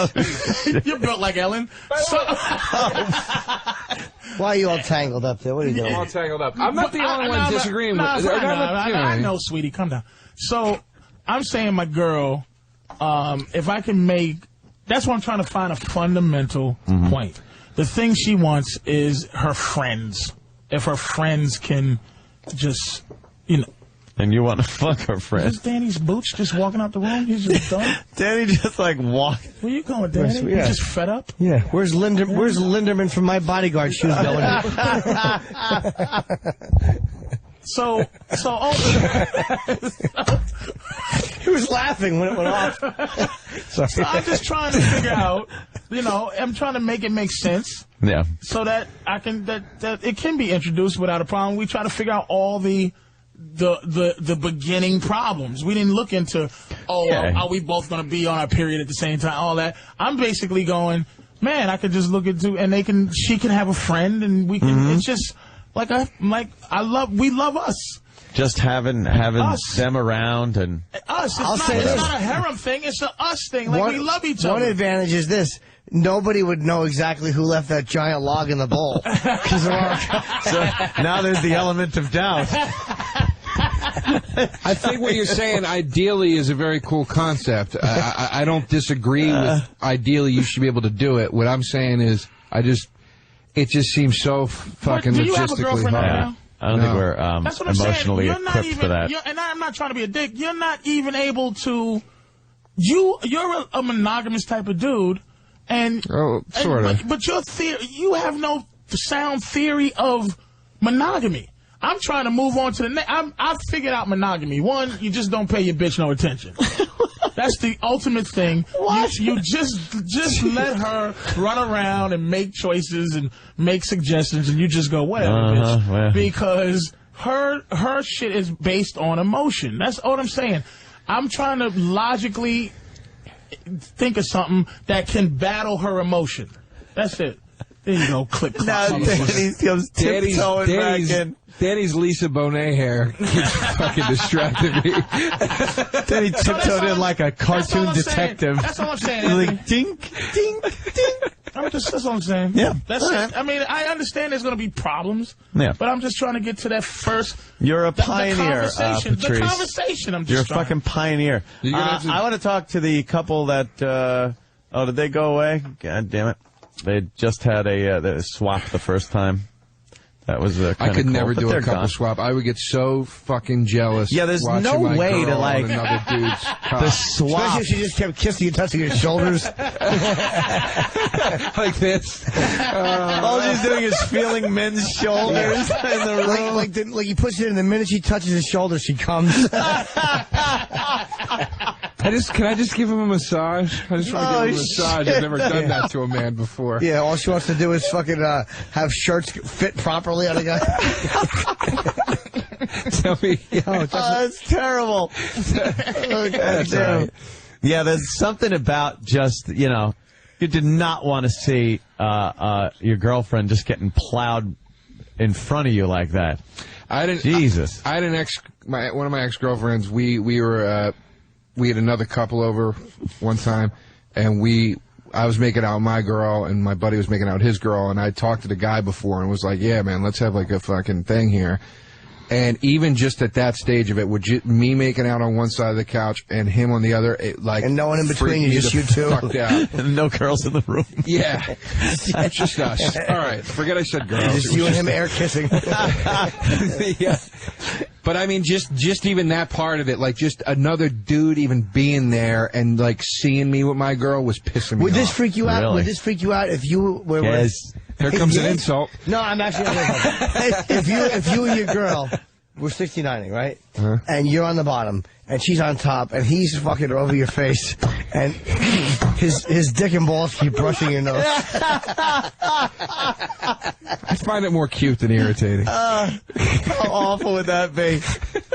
You're built like Ellen. Why are you all tangled up there? What are you doing? All tangled up. I'm not the only one disagreeing with you. I know, sweetie. Calm down. So, I'm saying my girl, if I can make... That's why I'm trying to find a fundamental point. The thing she wants is her friends. If her friends can just, you know... And you want to fuck her friend. Is Danny's boots just walking out the room? He's just done? Danny just walked. Where you going, Danny? You just fed up? Yeah. Where's Linderman from My Bodyguard shoes going? So He was laughing when it went off. So I'm just trying to figure out, I'm trying to make it make sense. Yeah. So that I can that it can be introduced without a problem. We try to figure out all the the beginning problems. We didn't look into, are we both going to be on our period at the same time? All that. I'm basically going, man, I could just look into, and she can have a friend, and we can. It's just we love us. Just having them around and us. It's not a harem thing. It's a us thing. We love each other. One advantage is this. Nobody would know exactly who left that giant log in the bowl. So now there's the element of doubt. I think what you're saying, ideally, is a very cool concept. I don't disagree with ideally you should be able to do it. What I'm saying is, it just seems so fucking do you have a logistically girlfriend hard. right now? I don't think we're That's what I'm emotionally saying. equipped for that. And I'm not trying to be a dick. You're not even able to. You're a monogamous type of dude, and sort of. But your theory, you have no sound theory of monogamy. I'm trying to move on to the next. I've figured out monogamy. One, you just don't pay your bitch no attention. That's the ultimate thing. What? You just let her run around and make choices and make suggestions, and you just go, whatever, bitch. Well. Because her shit is based on emotion. That's all I'm saying. I'm trying to logically think of something that can battle her emotion. That's it. There you go. Click. Now Danny comes tiptoeing back in. Danny's Lisa Bonet hair keeps fucking distracting me. Danny tiptoed in like a cartoon detective. That's all I'm saying. Like, dink, dink, dink. That's all I'm saying. Yeah. That's it. I mean, I understand there's going to be problems. Yeah. But I'm just trying to get to that first. You're a pioneer, Patrice. The conversation. I'm just You're a fucking pioneer. I want to talk to the couple that. Did they go away? God damn it! They just had they swapped the first time. That was kind of I could cool, never do a couple gone. swap. I would get so fucking jealous. Yeah, there's no way to like another dude's the swap. Especially if she just kept kissing you, touching your shoulders. Like this. All she's doing is feeling men's shoulders in the room. Like you push it in, the minute she touches his shoulder, she comes. Can I just give him a massage? I just want to give him a massage. I've never done that to a man before. Yeah, all she wants to do is fucking have shirts fit properly on a guy. Tell me. That's terrible. That's right. Yeah, there's something about just, you did not want to see your girlfriend just getting plowed in front of you like that. Jesus. I had one of my ex-girlfriends, we had another couple over one time, and I was making out with my girl, and my buddy was making out with his girl, and I talked to the guy before and was like, yeah, man, let's have like a fucking thing here. And even just at that stage of it, me making out on one side of the couch and him on the other, and no one in between you, just you two. And no girls in the room. Yeah. It's just us. All right. Forget I said girls. Just you and him air kissing. Yeah. But I mean, just even that part of it, like just another dude even being there and like seeing me with my girl was pissing me off. Would this freak you out? Really? Would this freak you out if you were? Yes. Here comes an insult. No, I'm actually. If you and your girl were 69ing, right? And you're on the bottom, and she's on top, and he's fucking over your face, and his dick and balls keep brushing your nose. I find it more cute than irritating. How awful would that be?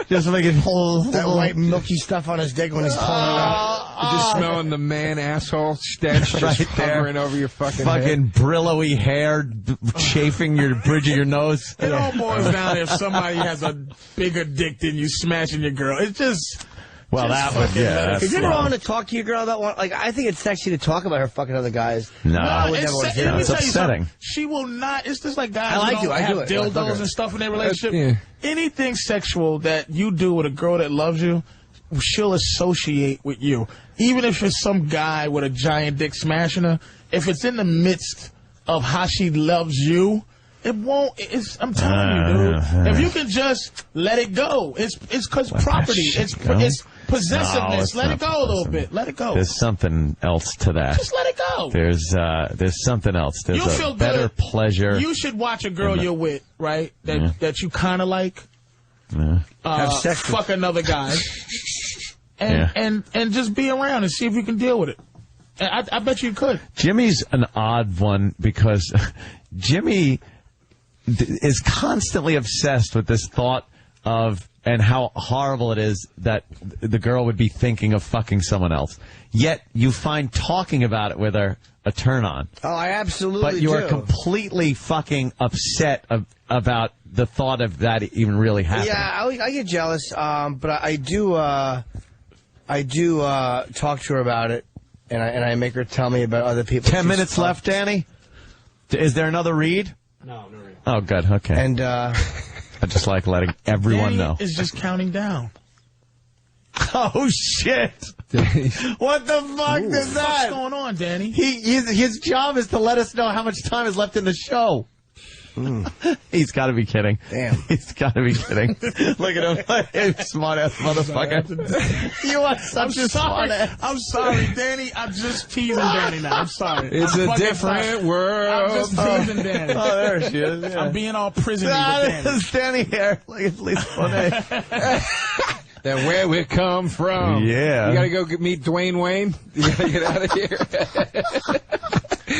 Just making that white milky stuff on his dick when he's pulling it out. You're just smelling the man asshole stench just Right hovering there. over your fucking head. Brillo-y hair chafing your bridge of your nose. It all boils down to if somebody has a bigger dick than you smashing your girl. It's just. Well, that would, yeah. Is it wrong to talk to your girl about one? Like, I think it's sexy to talk about her fucking other guys. No, I would never want to do it's that. upsetting. She will not. It's just like guys I like who you. I have do it. dildos and stuff in their relationship. Yeah. Anything sexual that you do with a girl that loves you, she'll associate with you. Even if it's some guy with a giant dick smashing her, if it's in the midst of how she loves you, it won't. I'm telling you, dude. If you can just let it go, it's because property. It's possessiveness. No, let it go a little bit. Let it go. There's something else to that. Just let it go. There's something else. There's You'll feel better good. pleasure. You should watch a girl you're with, right? That you kind of like. Have sex with. Fuck another guy. And just be around and see if you can deal with it. And I bet you could. Jimmy's an odd one because Jimmy is constantly obsessed with this thought of and how horrible it is that the girl would be thinking of fucking someone else. Yet you find talking about it with her a turn on. Oh, I absolutely But you do. are completely fucking upset about the thought of that even really happening. Yeah, I get jealous, but I do talk to her about it, and I make her tell me about other people. 10 minutes left, Danny? Is there another read? No read. Oh, good. Okay. And I just like letting everyone Danny know. is just counting down. Oh, shit. What the fuck is What's that? going on, Danny? His job is to let us know how much time is left in the show. He's got to be kidding. Damn. He's got to be kidding. Look at him. Smart ass motherfucker. You are such a smart ass. I'm sorry, Danny. I'm just teasing Danny now. I'm sorry. It's I'm a fucking different sorry. world. I'm just teasing Danny. Oh, there she is. Yeah. I'm being all prisony with Danny. There's Danny here. Look at Lisa Bonet. That where we come from. Yeah. You gotta go meet Dwayne Wayne. You gotta get out of here.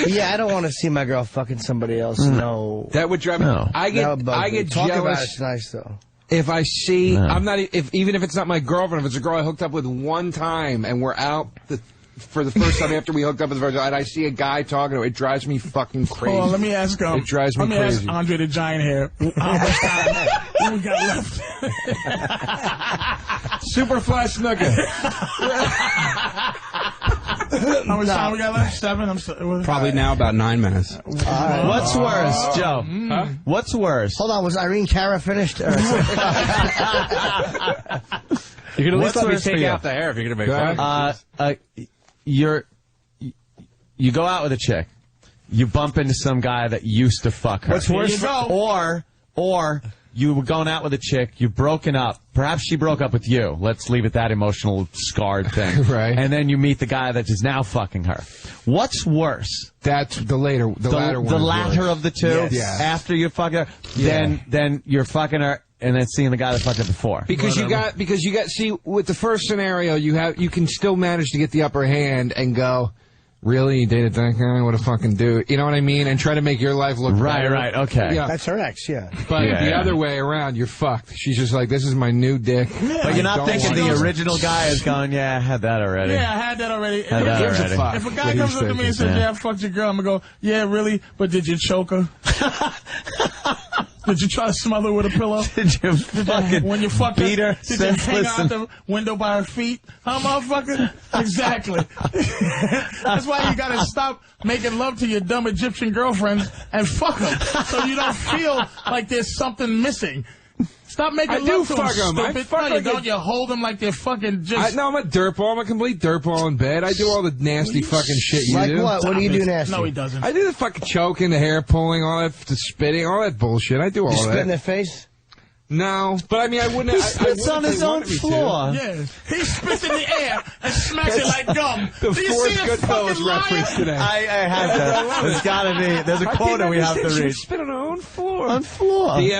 yeah, I don't want to see my girl fucking somebody else. No. That would drive me. No. I That would bug me. get Talk about jealous it's nice though. if I see. No. I'm not even if it's not my girlfriend. If it's a girl I hooked up with one time and we're out for the first time after we hooked up with the first time, and I see a guy talking to her, it drives me fucking crazy. Hold on, let me ask It drives me let me crazy. ask Andre the Giant here. How much time we got left? Superfly snooker. How much time we got left? 7? Probably now about 9 minutes. What's worse, Joe? Huh? What's worse? Hold on, was Irene Cara finished? You can at What's least let me worse for take you? out the hair if you're going to make fun of me. You go out with a chick, you bump into some guy that used to fuck her. What's worse? Or you were going out with a chick, you've broken up. Perhaps she broke up with you. Let's leave it that emotional, scarred thing. Right. And then you meet the guy that is now fucking her. What's worse? That's the latter one. The is latter worse. of the two? Yes. Yeah. After you fuck her? Yeah. Then you're fucking her and then seeing the guy that fucked her before. Because you got see with the first scenario you can still manage to get the upper hand and go, really, you dated that guy? What a fucking dude. You know what I mean? And try to make your life look better. Right, okay. Yeah. That's her ex, yeah. But Yeah, the yeah. other way around, you're fucked. She's just like, this is my new dick. But you're not Don't thinking want the it. original guy is going, yeah, I had that already. Yeah, I had that already. Had that Who gives a already. fuck If a what guy he's comes up to me and thinking? says, Yeah. yeah, I fucked your girl, I'm going to go, yeah, really? But did you choke her? Did you try to smother her with a pillow? Did you fucking When you fucked beat her? did you hang senseless out the window by her feet? Huh, motherfucker? Exactly. That's why you gotta stop making love to your dumb Egyptian girlfriends and fuck them, so you don't feel like there's something missing. Stop making I do love to fuck them, 'em. I stupid. fuck No, you like don't. You hold them like they're fucking just... No, I'm a dirtball. I'm a complete dirtball in bed. I do all the nasty fucking shit you Like do. what? What do you do nasty? No, he doesn't. I do the fucking choking, the hair pulling, all that, the spitting, all that bullshit. I do all You spit that. in their face? No, but I mean, I wouldn't. He I spits would on if his they own wanted me to. floor. Yeah, he spits in the air and smacks it like gum. The Do you fourth see this Goodfellas fucking liar? reference today. I have that. There's gotta be. There's a quota we have to read. Spit on her own floor. On floor. You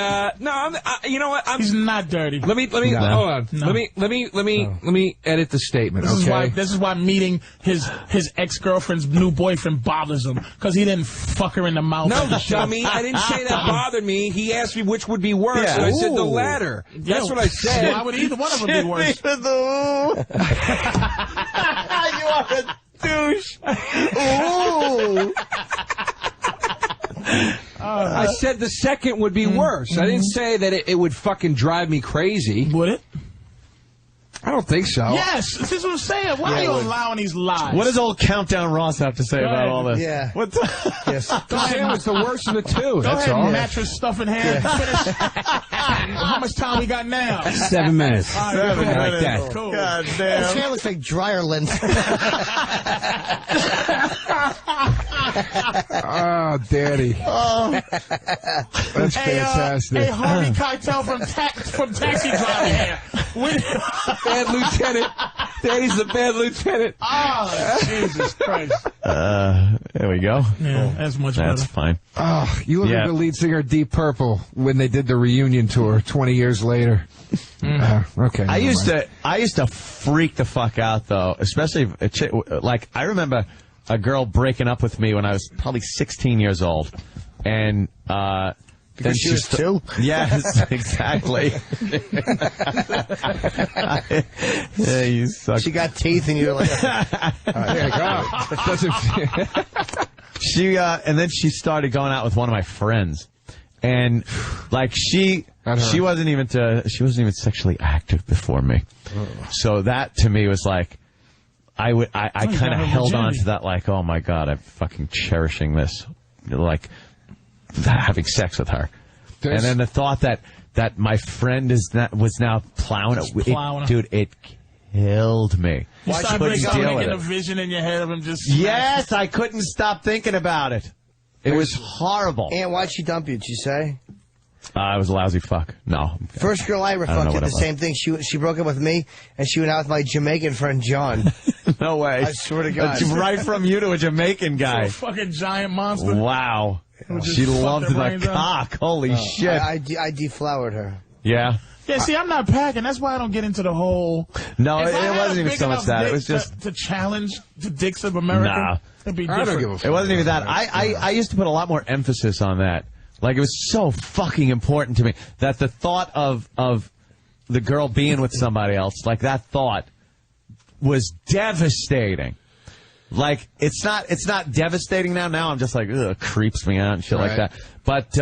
know what? He's not dirty. Let me hold on. No. Let me edit the statement. This is why meeting his ex-girlfriend's new boyfriend bothers him, because he didn't fuck her in the mouth. No, dummy. I didn't say that bothered me. He asked me which would be worse, Yeah. and I said the Ooh. latter. That's what I said. Why would either one of them be worse? You are a douche. Ooh. I said the second would be worse. I didn't say that it would fucking drive me crazy. Would it? I don't think so. Yes, this is what I'm saying. Why are you allowing these lies? What does old Countdown Ross have to say about ahead. all this? Yeah. What the? Yes. I'm saying it's the worst of the two. Go That's ahead, all. mattress stuff in hand. Finish. How much time we got now? 7 minutes. All right, Seven cool. minutes. that. Cool. God His damn. hair looks like dryer lint. Oh, daddy. That's fantastic. Hey, Harvey Keitel from Taxi Driver here. Bad lieutenant. Daddy's the bad lieutenant. Oh, Jesus Christ. There we go. Yeah, that's much That's better. fine. Oh, you look Yeah. like the lead singer of Deep Purple when they did the reunion tour 20 years later. Okay. I never used mind. to freak the fuck out though, especially if a chick, like I remember a girl breaking up with me when I was probably 16 years old, and Then she was two? Yes, exactly. Yeah, you suck. She got teeth, and you're like, and then she started going out with one of my friends, and like she wasn't even sexually active before me. So that to me was like, I kind of held on to that, like, oh my God, I'm fucking cherishing this, like having sex with her. And then the thought that my friend was now plowing it, dude, it killed me. You started making a vision in your head of him just... Yes, I couldn't stop thinking about it. It was horrible. And why'd she dump you, did you say? I was a lousy fuck. No. First girl I ever fucked did the same thing. She broke up with me, and she went out with my Jamaican friend, John. No way. I swear to God. Right from you to a Jamaican guy. A fucking giant monster. Wow. She loved the cock. Holy shit. I deflowered her. Yeah. Yeah, see, I'm not packing. That's why I don't get into the whole... No, it wasn't even so much that. It was just... To challenge the dicks of America. Nah. It'd be different. It wasn't even that. I used to put a lot more emphasis on that. Like, it was so fucking important to me that the thought of the girl being with somebody else, like that thought was devastating. Like, it's not devastating now. Now I'm just like, ugh, it creeps me out and shit like that. But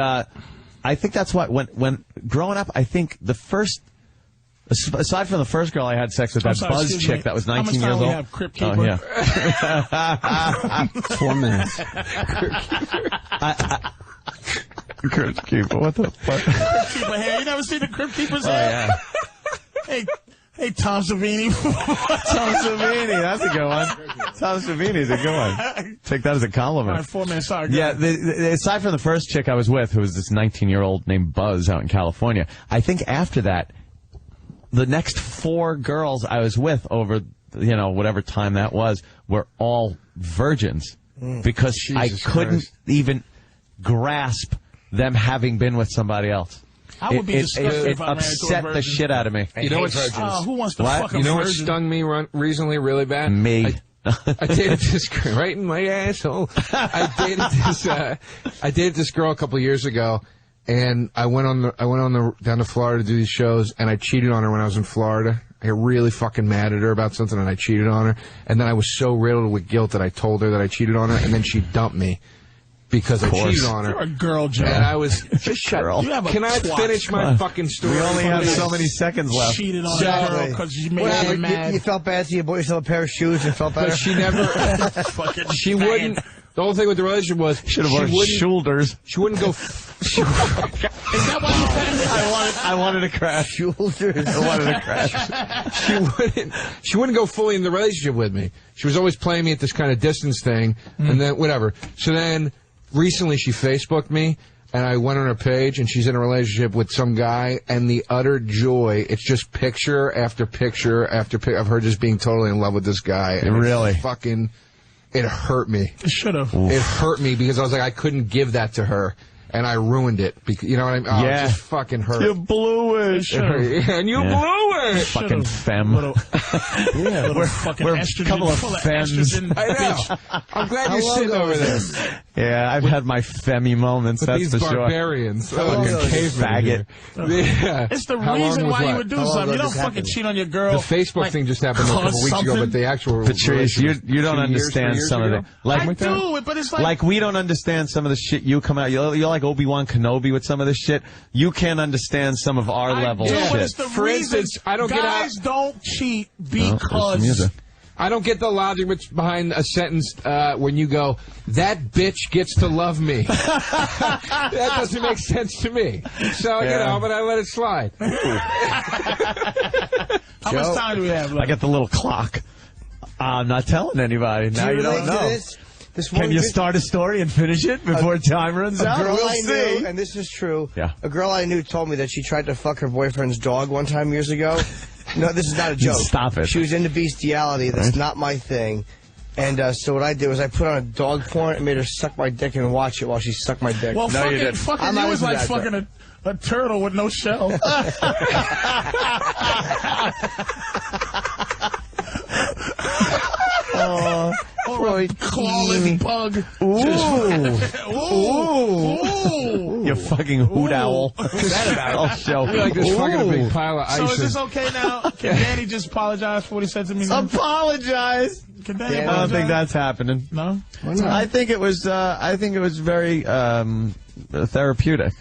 I think that's what, when growing up, I think the first, aside from the first girl I had sex with, that Buzz chick that was 19 years old. Have Crypt Keeper? Oh, yeah. 4 minutes. Crypt Keeper, what the fuck? Crypt Keeper hair. You never seen the Crypt Keeper's hair? Yeah. Hey, Tom Savini. Tom Savini, that's a good one. Tom Savini's a good one. Take that as a compliment. All right, 4 minutes, sorry. Yeah, aside from the first chick I was with, who was this 19-year-old named Buzz out in California, I think after that, the next 4 girls I was with over, whatever time that was, were all virgins. Because I couldn't even grasp them having been with somebody else. I would be disgusted if I married to a upset virgin. the shit out of me. You know what's who wants to fuck a You know what virgin? stung me recently really bad? Me. I dated this girl right in my asshole. I dated this girl a couple of years ago, and I went down to Florida to do these shows, and I cheated on her when I was in Florida. I got really fucking mad at her about something, and I cheated on her. And then I was so riddled with guilt that I told her that I cheated on her, and then she dumped me because I cheated on her. You're a girl, Joe. And I was just shut up. Can I finish my fucking story? We only have so many seconds left. Cheated on a girl because she made her mad. You felt bad, so you bought yourself a pair of shoes and felt better? But she never... she wouldn't... The whole thing with the relationship was... Should have worn shoulders. She wouldn't go... Is that why you passed? I wanted to crash. Shoulders. I wanted to crash. She wouldn't go fully in the relationship with me. She was always playing me at this kind of distance thing, and then whatever. So then... Recently, she Facebooked me, and I went on her page, and she's in a relationship with some guy, and the utter joy, it's just picture after picture after picture of her just being totally in love with this guy. And really? It hurt me. It should have. It hurt me because I was like, I couldn't give that to her. And I ruined it. You know what I mean? Oh, yeah. It just fucking hurt. You blew it. And you blew it. Fucking femme. Yeah, we're fucking we're estrogen, a couple of full femmes. I know. I'm glad you're sitting over there. Yeah, I've had my femmy moments, that's these for sure. Barbarians. Fucking faggot. Yeah. It's the reason why you would do something. You don't fucking cheat on your girl. The Facebook thing just happened a couple weeks ago, but the actual... Patrice, you don't understand some of the... I do, but it's like we don't understand some of the shit you come out... You're like Obi-Wan Kenobi with some of this shit. You can't understand some some of our level shit. But it's the For instance, I don't guys don't cheat because... I don't get the logic behind a sentence when you go, that bitch gets to love me. That doesn't make sense to me. So, you know, but I let it slide. How much time do we have left? I got the little clock. I'm not telling anybody. Now you don't know. Can you start a story and finish it before time runs out? We'll see. And this is true. Yeah. A girl I knew told me that she tried to fuck her boyfriend's dog one time years ago. No, this is not a joke. Stop it. She was into bestiality. That's not my thing. And so what I did was I put on a dog porn and made her suck my dick and watch it while she sucked my dick. Well, no, you didn't. Fucking you was like fucking a turtle with no shell. Or a clawless bug. Ooh. Ooh. You fucking hoot owl. I'll show. You're like this fucking big pile of ice. So is this okay now? Can Danny just apologize for what he said to me? Apologize. Can Danny I don't apologize? think that's happening. No? I think it was very therapeutic.